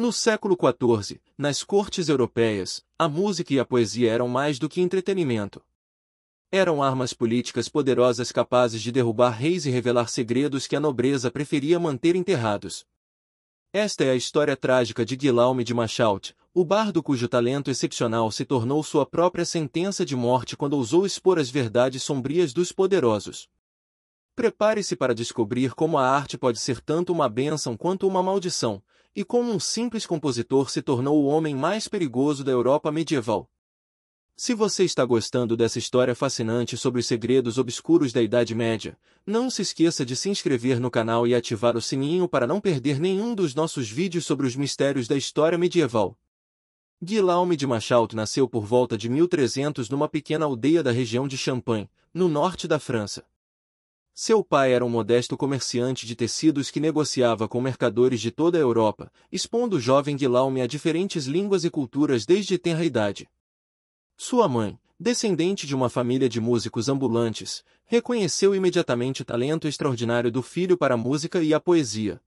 No século XIV, nas cortes europeias, a música e a poesia eram mais do que entretenimento. Eram armas políticas poderosas capazes de derrubar reis e revelar segredos que a nobreza preferia manter enterrados. Esta é a história trágica de Guillaume de Machaut, o bardo cujo talento excepcional se tornou sua própria sentença de morte quando ousou expor as verdades sombrias dos poderosos. Prepare-se para descobrir como a arte pode ser tanto uma bênção quanto uma maldição, e como um simples compositor se tornou o homem mais perigoso da Europa medieval. Se você está gostando dessa história fascinante sobre os segredos obscuros da Idade Média, não se esqueça de se inscrever no canal e ativar o sininho para não perder nenhum dos nossos vídeos sobre os mistérios da história medieval. Guillaume de Machaut nasceu por volta de 1300 numa pequena aldeia da região de Champagne, no norte da França. Seu pai era um modesto comerciante de tecidos que negociava com mercadores de toda a Europa, expondo o jovem Guillaume a diferentes línguas e culturas desde tenra idade. Sua mãe, descendente de uma família de músicos ambulantes, reconheceu imediatamente o talento extraordinário do filho para a música e a poesia.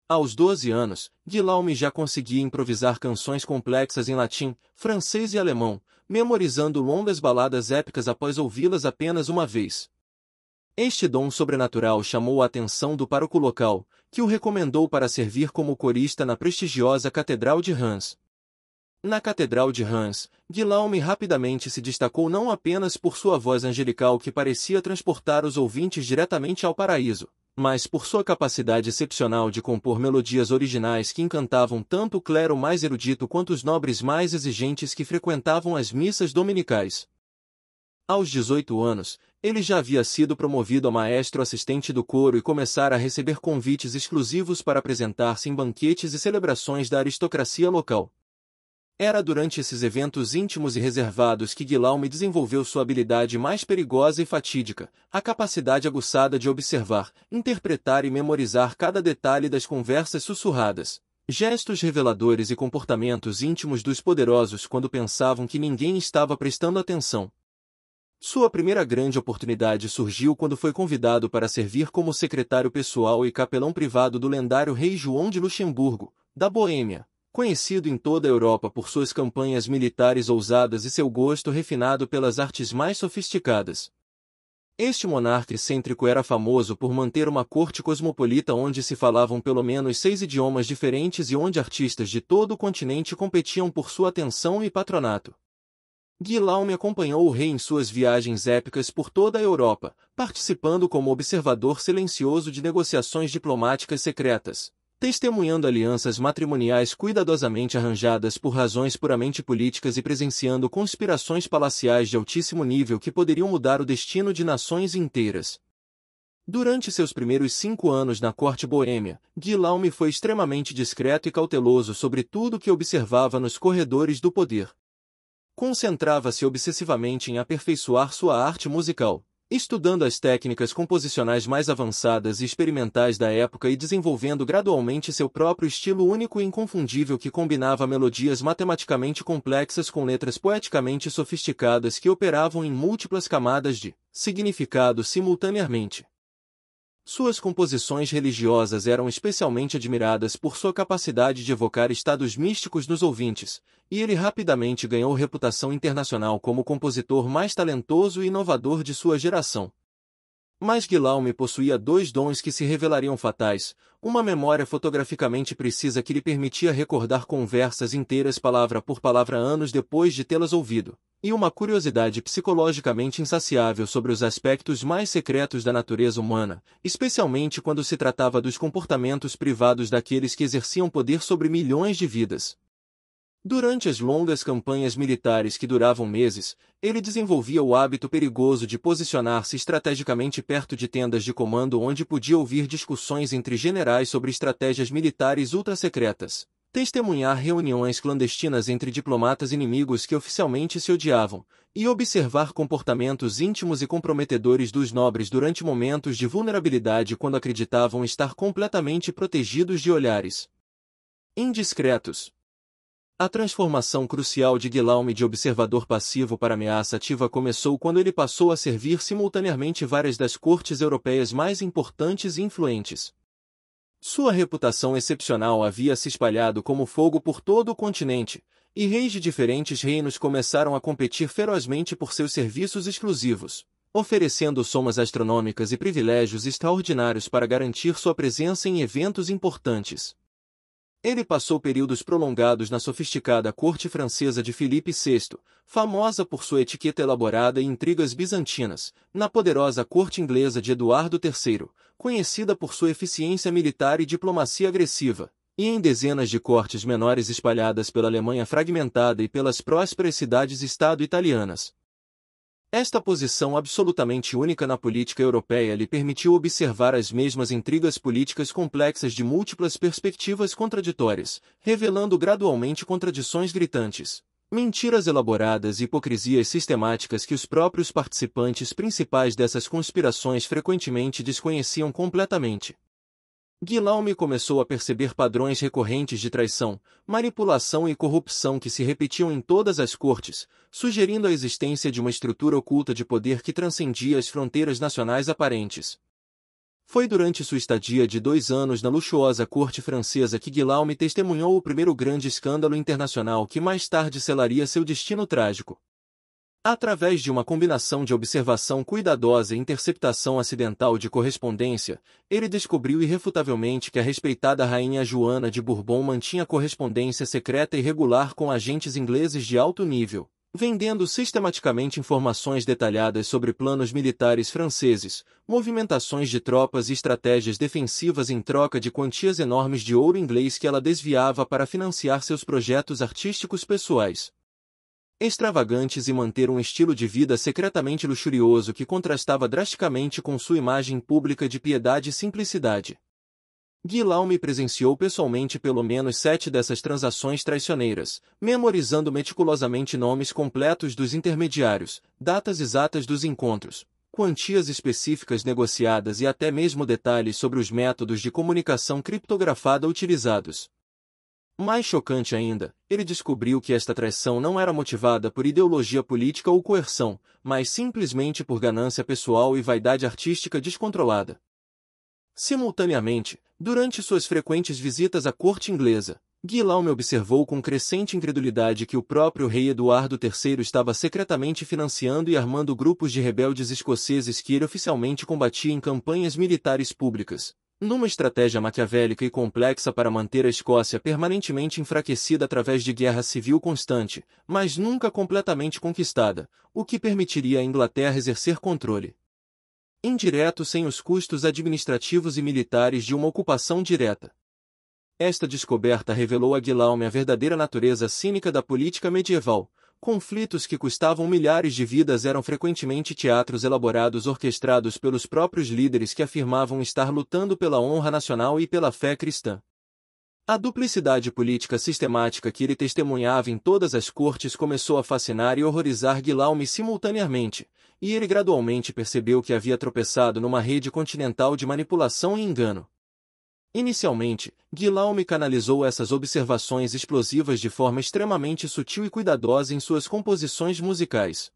Aos 12 anos, Guillaume já conseguia improvisar canções complexas em latim, francês e alemão, memorizando longas baladas épicas após ouvi-las apenas uma vez. Este dom sobrenatural chamou a atenção do pároco local, que o recomendou para servir como corista na prestigiosa Catedral de Reims. Na Catedral de Reims, Guillaume rapidamente se destacou não apenas por sua voz angelical que parecia transportar os ouvintes diretamente ao paraíso, mas por sua capacidade excepcional de compor melodias originais que encantavam tanto o clero mais erudito quanto os nobres mais exigentes que frequentavam as missas dominicais. Aos 18 anos, ele já havia sido promovido a maestro assistente do coro e começara a receber convites exclusivos para apresentar-se em banquetes e celebrações da aristocracia local. Era durante esses eventos íntimos e reservados que Guillaume desenvolveu sua habilidade mais perigosa e fatídica, a capacidade aguçada de observar, interpretar e memorizar cada detalhe das conversas sussurradas, gestos reveladores e comportamentos íntimos dos poderosos quando pensavam que ninguém estava prestando atenção. Sua primeira grande oportunidade surgiu quando foi convidado para servir como secretário pessoal e capelão privado do lendário rei João de Luxemburgo, da Boêmia, conhecido em toda a Europa por suas campanhas militares ousadas e seu gosto refinado pelas artes mais sofisticadas. Este monarca excêntrico era famoso por manter uma corte cosmopolita onde se falavam pelo menos 6 idiomas diferentes e onde artistas de todo o continente competiam por sua atenção e patronato. Guillaume acompanhou o rei em suas viagens épicas por toda a Europa, participando como observador silencioso de negociações diplomáticas secretas, testemunhando alianças matrimoniais cuidadosamente arranjadas por razões puramente políticas e presenciando conspirações palaciais de altíssimo nível que poderiam mudar o destino de nações inteiras. Durante seus primeiros 5 anos na corte boêmia, Guillaume foi extremamente discreto e cauteloso sobre tudo que observava nos corredores do poder. Concentrava-se obsessivamente em aperfeiçoar sua arte musical, estudando as técnicas composicionais mais avançadas e experimentais da época e desenvolvendo gradualmente seu próprio estilo único e inconfundível que combinava melodias matematicamente complexas com letras poeticamente sofisticadas que operavam em múltiplas camadas de significado simultaneamente. Suas composições religiosas eram especialmente admiradas por sua capacidade de evocar estados místicos nos ouvintes, e ele rapidamente ganhou reputação internacional como o compositor mais talentoso e inovador de sua geração. Mas Guillaume possuía 2 dons que se revelariam fatais, uma memória fotograficamente precisa que lhe permitia recordar conversas inteiras palavra por palavra anos depois de tê-las ouvido, e uma curiosidade psicologicamente insaciável sobre os aspectos mais secretos da natureza humana, especialmente quando se tratava dos comportamentos privados daqueles que exerciam poder sobre milhões de vidas. Durante as longas campanhas militares que duravam meses, ele desenvolvia o hábito perigoso de posicionar-se estrategicamente perto de tendas de comando onde podia ouvir discussões entre generais sobre estratégias militares ultrasecretas, testemunhar reuniões clandestinas entre diplomatas inimigos que oficialmente se odiavam, e observar comportamentos íntimos e comprometedores dos nobres durante momentos de vulnerabilidade quando acreditavam estar completamente protegidos de olhares indiscretos. A transformação crucial de Guillaume de observador passivo para ameaça ativa começou quando ele passou a servir simultaneamente várias das cortes europeias mais importantes e influentes. Sua reputação excepcional havia se espalhado como fogo por todo o continente, e reis de diferentes reinos começaram a competir ferozmente por seus serviços exclusivos, oferecendo somas astronômicas e privilégios extraordinários para garantir sua presença em eventos importantes. Ele passou períodos prolongados na sofisticada corte francesa de Filipe VI, famosa por sua etiqueta elaborada e intrigas bizantinas, na poderosa corte inglesa de Eduardo III, conhecida por sua eficiência militar e diplomacia agressiva, e em dezenas de cortes menores espalhadas pela Alemanha fragmentada e pelas prósperas cidades-estado italianas. Esta posição absolutamente única na política europeia lhe permitiu observar as mesmas intrigas políticas complexas de múltiplas perspectivas contraditórias, revelando gradualmente contradições gritantes, mentiras elaboradas e hipocrisias sistemáticas que os próprios participantes principais dessas conspirações frequentemente desconheciam completamente. Guillaume começou a perceber padrões recorrentes de traição, manipulação e corrupção que se repetiam em todas as cortes, sugerindo a existência de uma estrutura oculta de poder que transcendia as fronteiras nacionais aparentes. Foi durante sua estadia de 2 anos na luxuosa corte francesa que Guillaume testemunhou o primeiro grande escândalo internacional que mais tarde selaria seu destino trágico. Através de uma combinação de observação cuidadosa e interceptação acidental de correspondência, ele descobriu irrefutavelmente que a respeitada rainha Joana de Bourbon mantinha correspondência secreta e regular com agentes ingleses de alto nível, vendendo sistematicamente informações detalhadas sobre planos militares franceses, movimentações de tropas e estratégias defensivas em troca de quantias enormes de ouro inglês que ela desviava para financiar seus projetos artísticos pessoais. Extravagantes e manter um estilo de vida secretamente luxurioso que contrastava drasticamente com sua imagem pública de piedade e simplicidade. Guillaume presenciou pessoalmente pelo menos 7 dessas transações traiçoeiras, memorizando meticulosamente nomes completos dos intermediários, datas exatas dos encontros, quantias específicas negociadas e até mesmo detalhes sobre os métodos de comunicação criptografada utilizados. Mais chocante ainda, ele descobriu que esta traição não era motivada por ideologia política ou coerção, mas simplesmente por ganância pessoal e vaidade artística descontrolada. Simultaneamente, durante suas frequentes visitas à corte inglesa, Guillaume observou com crescente incredulidade que o próprio rei Eduardo III estava secretamente financiando e armando grupos de rebeldes escoceses que ele oficialmente combatia em campanhas militares públicas, numa estratégia maquiavélica e complexa para manter a Escócia permanentemente enfraquecida através de guerra civil constante, mas nunca completamente conquistada, o que permitiria à Inglaterra exercer controle indireto sem os custos administrativos e militares de uma ocupação direta. Esta descoberta revelou a Guillaume a verdadeira natureza cínica da política medieval. Conflitos que custavam milhares de vidas eram frequentemente teatros elaborados orquestrados pelos próprios líderes que afirmavam estar lutando pela honra nacional e pela fé cristã. A duplicidade política sistemática que ele testemunhava em todas as cortes começou a fascinar e horrorizar Guillaume simultaneamente, e ele gradualmente percebeu que havia tropeçado numa rede continental de manipulação e engano. Inicialmente, Guillaume canalizou essas observações explosivas de forma extremamente sutil e cuidadosa em suas composições musicais.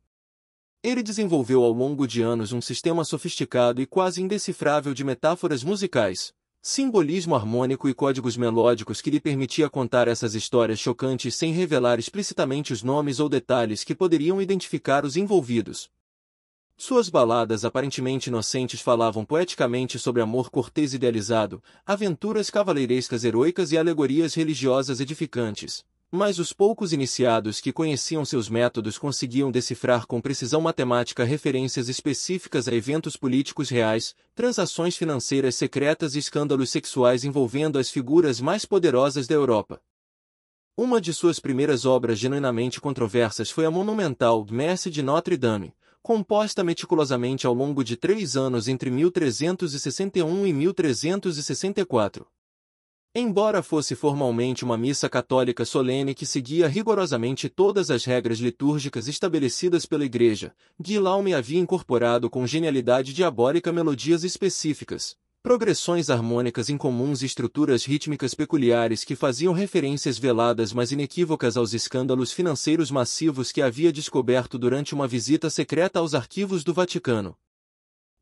Ele desenvolveu ao longo de anos um sistema sofisticado e quase indecifrável de metáforas musicais, simbolismo harmônico e códigos melódicos que lhe permitia contar essas histórias chocantes sem revelar explicitamente os nomes ou detalhes que poderiam identificar os envolvidos. Suas baladas aparentemente inocentes falavam poeticamente sobre amor cortês idealizado, aventuras cavaleirescas heroicas e alegorias religiosas edificantes. Mas os poucos iniciados que conheciam seus métodos conseguiam decifrar com precisão matemática referências específicas a eventos políticos reais, transações financeiras secretas e escândalos sexuais envolvendo as figuras mais poderosas da Europa. Uma de suas primeiras obras genuinamente controversas foi a monumental Messe de Notre-Dame, composta meticulosamente ao longo de 3 anos entre 1361 e 1364. Embora fosse formalmente uma missa católica solene que seguia rigorosamente todas as regras litúrgicas estabelecidas pela Igreja, Guillaume havia incorporado com genialidade diabólica melodias específicas, progressões harmônicas incomuns e estruturas rítmicas peculiares que faziam referências veladas mas inequívocas aos escândalos financeiros massivos que havia descoberto durante uma visita secreta aos arquivos do Vaticano.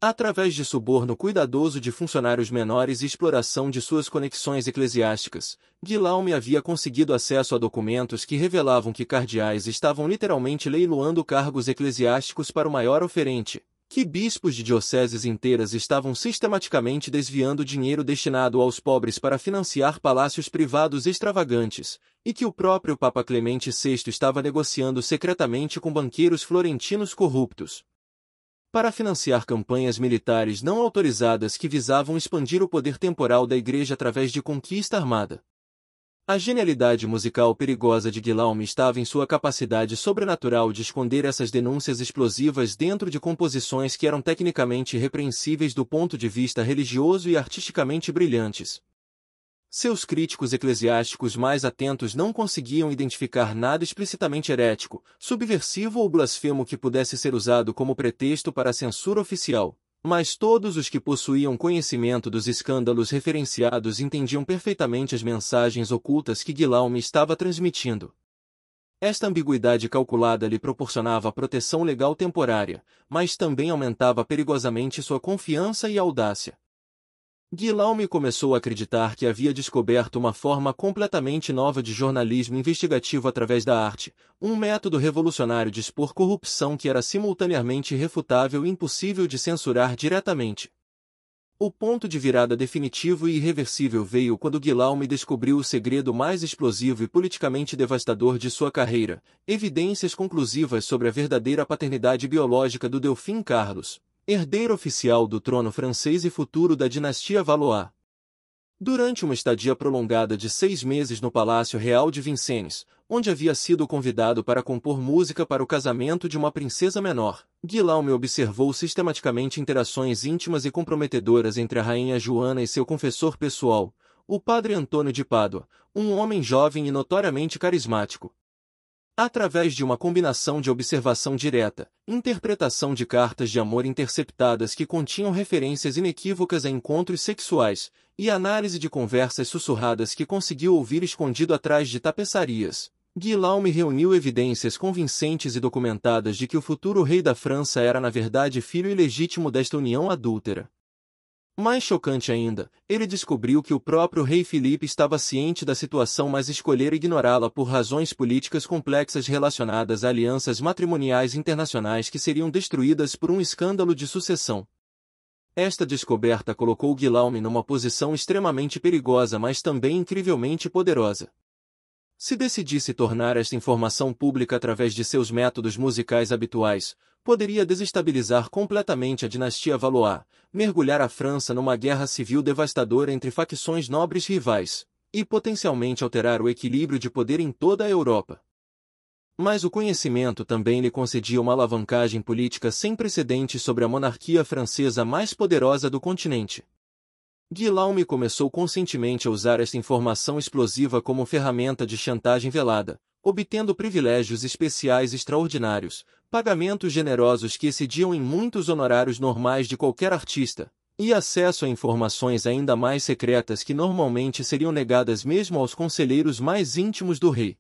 Através de suborno cuidadoso de funcionários menores e exploração de suas conexões eclesiásticas, Guillaume havia conseguido acesso a documentos que revelavam que cardeais estavam literalmente leiloando cargos eclesiásticos para o maior oferente, que bispos de dioceses inteiras estavam sistematicamente desviando dinheiro destinado aos pobres para financiar palácios privados extravagantes, e que o próprio Papa Clemente VI estava negociando secretamente com banqueiros florentinos corruptos para financiar campanhas militares não autorizadas que visavam expandir o poder temporal da Igreja através de conquista armada. A genialidade musical perigosa de Guillaume estava em sua capacidade sobrenatural de esconder essas denúncias explosivas dentro de composições que eram tecnicamente irrepreensíveis do ponto de vista religioso e artisticamente brilhantes. Seus críticos eclesiásticos mais atentos não conseguiam identificar nada explicitamente herético, subversivo ou blasfemo que pudesse ser usado como pretexto para a censura oficial, mas todos os que possuíam conhecimento dos escândalos referenciados entendiam perfeitamente as mensagens ocultas que Guillaume estava transmitindo. Esta ambiguidade calculada lhe proporcionava proteção legal temporária, mas também aumentava perigosamente sua confiança e audácia. Guillaume começou a acreditar que havia descoberto uma forma completamente nova de jornalismo investigativo através da arte, um método revolucionário de expor corrupção que era simultaneamente irrefutável e impossível de censurar diretamente. O ponto de virada definitivo e irreversível veio quando Guillaume descobriu o segredo mais explosivo e politicamente devastador de sua carreira, evidências conclusivas sobre a verdadeira paternidade biológica do Delfim Carlos, herdeiro oficial do trono francês e futuro da dinastia Valois. Durante uma estadia prolongada de 6 meses no Palácio Real de Vincennes, onde havia sido convidado para compor música para o casamento de uma princesa menor, Guillaume observou sistematicamente interações íntimas e comprometedoras entre a rainha Joana e seu confessor pessoal, o padre Antônio de Pádua, um homem jovem e notoriamente carismático. Através de uma combinação de observação direta, interpretação de cartas de amor interceptadas que continham referências inequívocas a encontros sexuais, e análise de conversas sussurradas que conseguiu ouvir escondido atrás de tapeçarias, Guillaume reuniu evidências convincentes e documentadas de que o futuro rei da França era na verdade filho ilegítimo desta união adúltera. Mais chocante ainda, ele descobriu que o próprio rei Filipe estava ciente da situação, mas escolhera ignorá-la por razões políticas complexas relacionadas a alianças matrimoniais internacionais que seriam destruídas por um escândalo de sucessão. Esta descoberta colocou Guillaume numa posição extremamente perigosa, mas também incrivelmente poderosa. Se decidisse tornar esta informação pública através de seus métodos musicais habituais, poderia desestabilizar completamente a dinastia Valois, mergulhar a França numa guerra civil devastadora entre facções nobres rivais, e potencialmente alterar o equilíbrio de poder em toda a Europa. Mas o conhecimento também lhe concedia uma alavancagem política sem precedentes sobre a monarquia francesa mais poderosa do continente. Guillaume começou conscientemente a usar esta informação explosiva como ferramenta de chantagem velada, obtendo privilégios especiais extraordinários, pagamentos generosos que excediam em muitos honorários normais de qualquer artista, e acesso a informações ainda mais secretas que normalmente seriam negadas mesmo aos conselheiros mais íntimos do rei.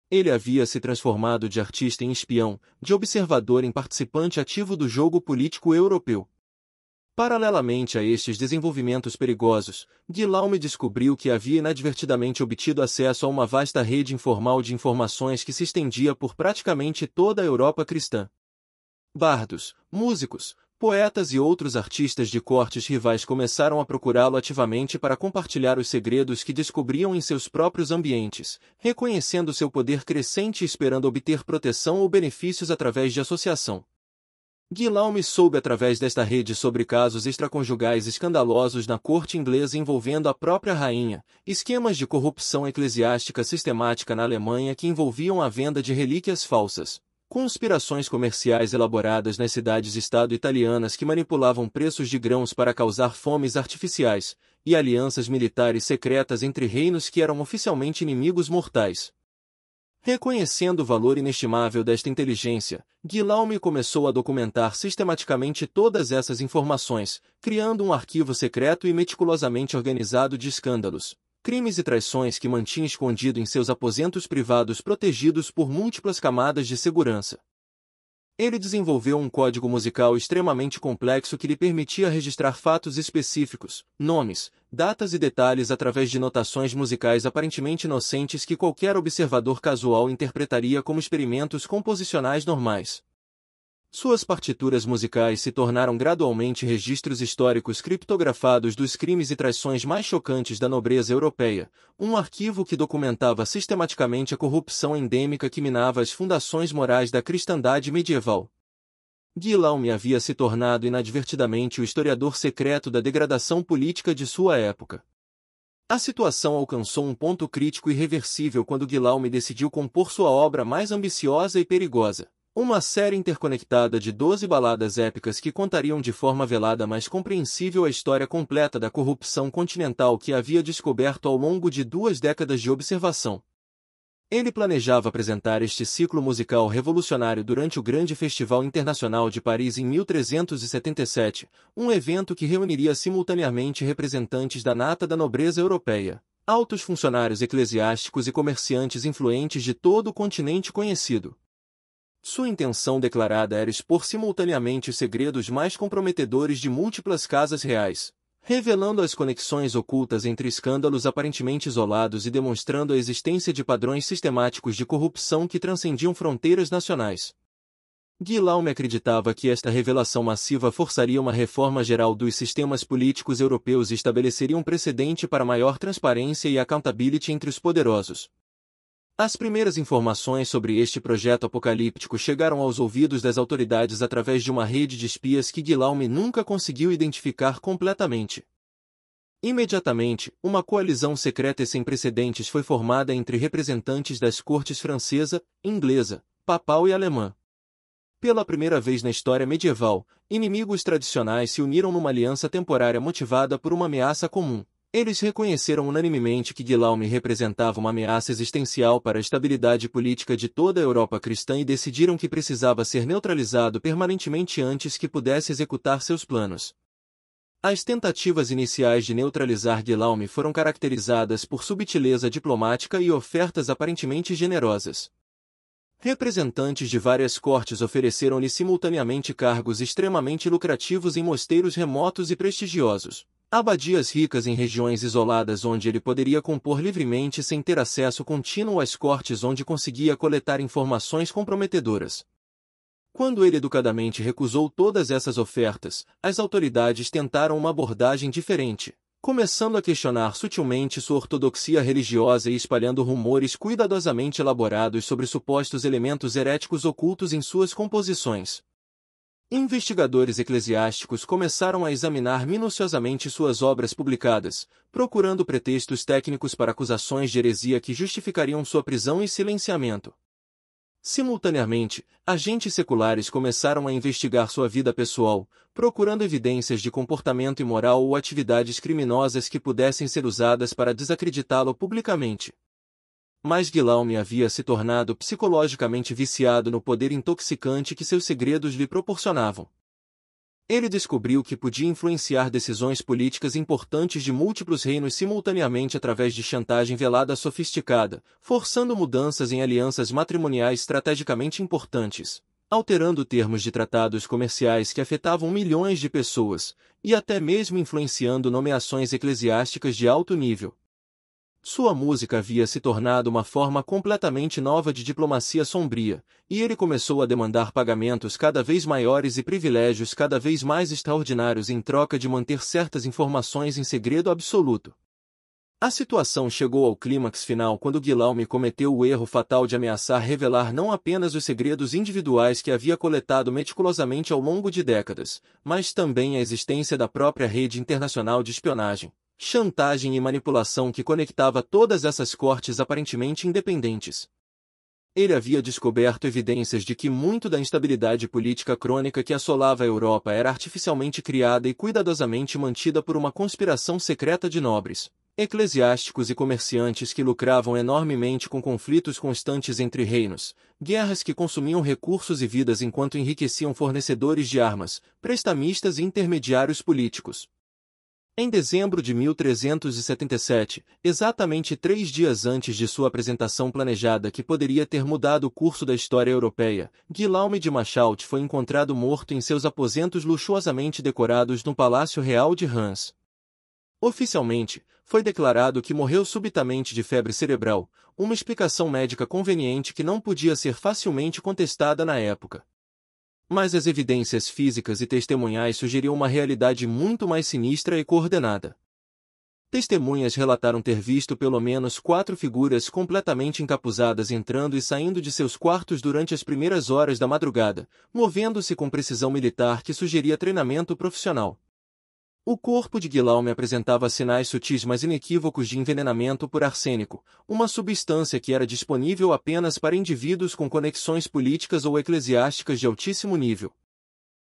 Ele havia se transformado de artista em espião, de observador em participante ativo do jogo político europeu. Paralelamente a estes desenvolvimentos perigosos, Guillaume descobriu que havia inadvertidamente obtido acesso a uma vasta rede informal de informações que se estendia por praticamente toda a Europa cristã. Bardos, músicos, poetas e outros artistas de cortes rivais começaram a procurá-lo ativamente para compartilhar os segredos que descobriam em seus próprios ambientes, reconhecendo seu poder crescente e esperando obter proteção ou benefícios através de associação. Guillaume soube através desta rede sobre casos extraconjugais escandalosos na corte inglesa envolvendo a própria rainha, esquemas de corrupção eclesiástica sistemática na Alemanha que envolviam a venda de relíquias falsas, conspirações comerciais elaboradas nas cidades-estado italianas que manipulavam preços de grãos para causar fomes artificiais, e alianças militares secretas entre reinos que eram oficialmente inimigos mortais. Reconhecendo o valor inestimável desta inteligência, Guillaume começou a documentar sistematicamente todas essas informações, criando um arquivo secreto e meticulosamente organizado de escândalos, crimes e traições que mantinha escondido em seus aposentos privados protegidos por múltiplas camadas de segurança. Ele desenvolveu um código musical extremamente complexo que lhe permitia registrar fatos específicos, nomes, datas e detalhes através de notações musicais aparentemente inocentes que qualquer observador casual interpretaria como experimentos composicionais normais. Suas partituras musicais se tornaram gradualmente registros históricos criptografados dos crimes e traições mais chocantes da nobreza europeia, um arquivo que documentava sistematicamente a corrupção endêmica que minava as fundações morais da cristandade medieval. Guillaume havia se tornado inadvertidamente o historiador secreto da degradação política de sua época. A situação alcançou um ponto crítico irreversível quando Guillaume decidiu compor sua obra mais ambiciosa e perigosa. Uma série interconectada de 12 baladas épicas que contariam de forma velada mas compreensível a história completa da corrupção continental que havia descoberto ao longo de 2 décadas de observação. Ele planejava apresentar este ciclo musical revolucionário durante o Grande Festival Internacional de Paris em 1377, um evento que reuniria simultaneamente representantes da nata da nobreza europeia, altos funcionários eclesiásticos e comerciantes influentes de todo o continente conhecido. Sua intenção declarada era expor simultaneamente os segredos mais comprometedores de múltiplas casas reais, revelando as conexões ocultas entre escândalos aparentemente isolados e demonstrando a existência de padrões sistemáticos de corrupção que transcendiam fronteiras nacionais. Guillaume acreditava que esta revelação massiva forçaria uma reforma geral dos sistemas políticos europeus e estabeleceria um precedente para maior transparência e accountability entre os poderosos. As primeiras informações sobre este projeto apocalíptico chegaram aos ouvidos das autoridades através de uma rede de espias que Guillaume nunca conseguiu identificar completamente. Imediatamente, uma coalizão secreta e sem precedentes foi formada entre representantes das cortes francesa, inglesa, papal e alemã. Pela primeira vez na história medieval, inimigos tradicionais se uniram numa aliança temporária motivada por uma ameaça comum. Eles reconheceram unanimemente que Guillaume representava uma ameaça existencial para a estabilidade política de toda a Europa cristã e decidiram que precisava ser neutralizado permanentemente antes que pudesse executar seus planos. As tentativas iniciais de neutralizar Guillaume foram caracterizadas por subtileza diplomática e ofertas aparentemente generosas. Representantes de várias cortes ofereceram-lhe simultaneamente cargos extremamente lucrativos em mosteiros remotos e prestigiosos. Abadias ricas em regiões isoladas onde ele poderia compor livremente sem ter acesso contínuo às cortes onde conseguia coletar informações comprometedoras. Quando ele educadamente recusou todas essas ofertas, as autoridades tentaram uma abordagem diferente, começando a questionar sutilmente sua ortodoxia religiosa e espalhando rumores cuidadosamente elaborados sobre supostos elementos heréticos ocultos em suas composições. Investigadores eclesiásticos começaram a examinar minuciosamente suas obras publicadas, procurando pretextos técnicos para acusações de heresia que justificariam sua prisão e silenciamento. Simultaneamente, agentes seculares começaram a investigar sua vida pessoal, procurando evidências de comportamento imoral ou atividades criminosas que pudessem ser usadas para desacreditá-lo publicamente. Mas Guillaume havia se tornado psicologicamente viciado no poder intoxicante que seus segredos lhe proporcionavam. Ele descobriu que podia influenciar decisões políticas importantes de múltiplos reinos simultaneamente através de chantagem velada sofisticada, forçando mudanças em alianças matrimoniais estrategicamente importantes, alterando termos de tratados comerciais que afetavam milhões de pessoas, e até mesmo influenciando nomeações eclesiásticas de alto nível. Sua música havia se tornado uma forma completamente nova de diplomacia sombria, e ele começou a demandar pagamentos cada vez maiores e privilégios cada vez mais extraordinários em troca de manter certas informações em segredo absoluto. A situação chegou ao clímax final quando Guillaume cometeu o erro fatal de ameaçar revelar não apenas os segredos individuais que havia coletado meticulosamente ao longo de décadas, mas também a existência da própria rede internacional de espionagem, chantagem e manipulação que conectava todas essas cortes aparentemente independentes. Ele havia descoberto evidências de que muito da instabilidade política crônica que assolava a Europa era artificialmente criada e cuidadosamente mantida por uma conspiração secreta de nobres, eclesiásticos e comerciantes que lucravam enormemente com conflitos constantes entre reinos, guerras que consumiam recursos e vidas enquanto enriqueciam fornecedores de armas, prestamistas e intermediários políticos. Em dezembro de 1377, exatamente 3 dias antes de sua apresentação planejada que poderia ter mudado o curso da história europeia, Guilherme de Machaut foi encontrado morto em seus aposentos luxuosamente decorados no Palácio Real de Reims. Oficialmente, foi declarado que morreu subitamente de febre cerebral, uma explicação médica conveniente que não podia ser facilmente contestada na época. Mas as evidências físicas e testemunhais sugeriam uma realidade muito mais sinistra e coordenada. Testemunhas relataram ter visto pelo menos 4 figuras completamente encapuzadas entrando e saindo de seus quartos durante as primeiras horas da madrugada, movendo-se com precisão militar que sugeria treinamento profissional. O corpo de Guilherme apresentava sinais sutis mas inequívocos de envenenamento por arsênico, uma substância que era disponível apenas para indivíduos com conexões políticas ou eclesiásticas de altíssimo nível.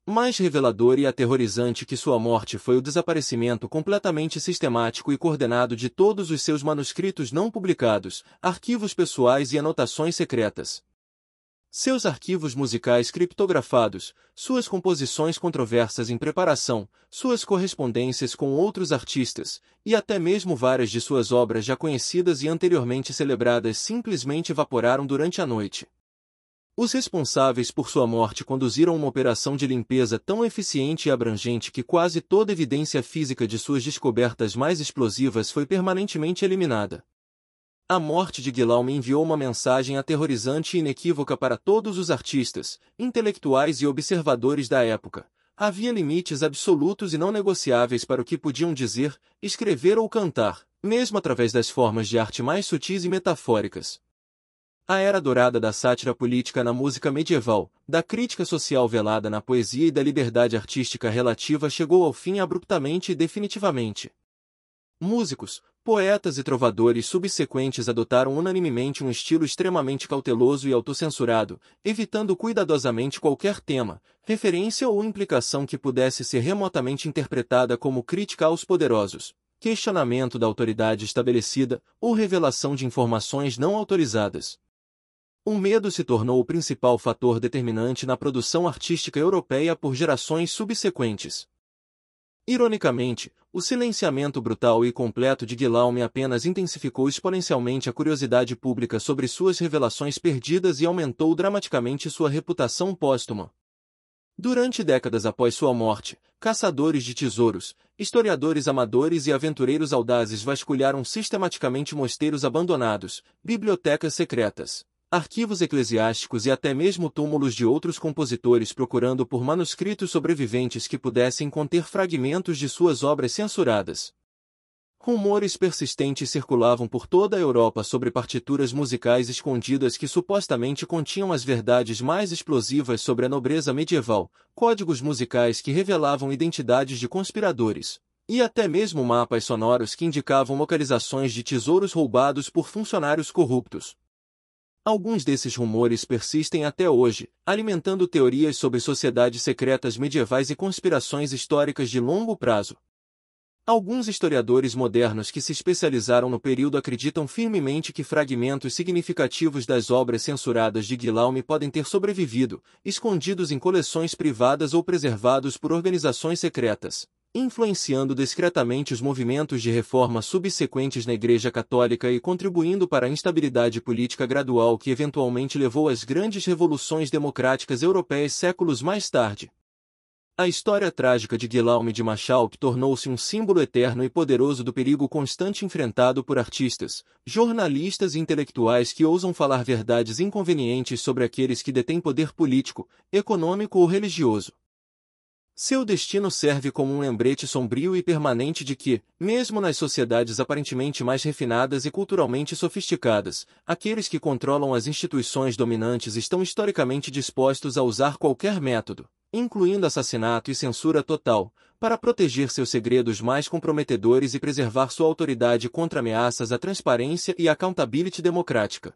Mais revelador e aterrorizante que sua morte foi o desaparecimento completamente sistemático e coordenado de todos os seus manuscritos não publicados, arquivos pessoais e anotações secretas. Seus arquivos musicais criptografados, suas composições controversas em preparação, suas correspondências com outros artistas, e até mesmo várias de suas obras já conhecidas e anteriormente celebradas simplesmente evaporaram durante a noite. Os responsáveis por sua morte conduziram uma operação de limpeza tão eficiente e abrangente que quase toda evidência física de suas descobertas mais explosivas foi permanentemente eliminada. A morte de Guilherme enviou uma mensagem aterrorizante e inequívoca para todos os artistas, intelectuais e observadores da época. Havia limites absolutos e não negociáveis para o que podiam dizer, escrever ou cantar, mesmo através das formas de arte mais sutis e metafóricas. A era dourada da sátira política na música medieval, da crítica social velada na poesia e da liberdade artística relativa chegou ao fim abruptamente e definitivamente. Músicos, poetas e trovadores subsequentes adotaram unanimemente um estilo extremamente cauteloso e autocensurado, evitando cuidadosamente qualquer tema, referência ou implicação que pudesse ser remotamente interpretada como crítica aos poderosos, questionamento da autoridade estabelecida ou revelação de informações não autorizadas. O medo se tornou o principal fator determinante na produção artística europeia por gerações subsequentes. Ironicamente, o silenciamento brutal e completo de Guilherme apenas intensificou exponencialmente a curiosidade pública sobre suas revelações perdidas e aumentou dramaticamente sua reputação póstuma. Durante décadas após sua morte, caçadores de tesouros, historiadores amadores e aventureiros audazes vasculharam sistematicamente mosteiros abandonados, bibliotecas secretas, arquivos eclesiásticos e até mesmo túmulos de outros compositores procurando por manuscritos sobreviventes que pudessem conter fragmentos de suas obras censuradas. Rumores persistentes circulavam por toda a Europa sobre partituras musicais escondidas que supostamente continham as verdades mais explosivas sobre a nobreza medieval, códigos musicais que revelavam identidades de conspiradores, e até mesmo mapas sonoros que indicavam localizações de tesouros roubados por funcionários corruptos. Alguns desses rumores persistem até hoje, alimentando teorias sobre sociedades secretas medievais e conspirações históricas de longo prazo. Alguns historiadores modernos que se especializaram no período acreditam firmemente que fragmentos significativos das obras censuradas de Guilherme podem ter sobrevivido, escondidos em coleções privadas ou preservados por organizações secretas, influenciando discretamente os movimentos de reforma subsequentes na Igreja Católica e contribuindo para a instabilidade política gradual que eventualmente levou às grandes revoluções democráticas europeias séculos mais tarde. A história trágica de Guilherme de Machaut tornou-se um símbolo eterno e poderoso do perigo constante enfrentado por artistas, jornalistas e intelectuais que ousam falar verdades inconvenientes sobre aqueles que detêm poder político, econômico ou religioso. Seu destino serve como um lembrete sombrio e permanente de que, mesmo nas sociedades aparentemente mais refinadas e culturalmente sofisticadas, aqueles que controlam as instituições dominantes estão historicamente dispostos a usar qualquer método, incluindo assassinato e censura total, para proteger seus segredos mais comprometedores e preservar sua autoridade contra ameaças à transparência e accountability democrática.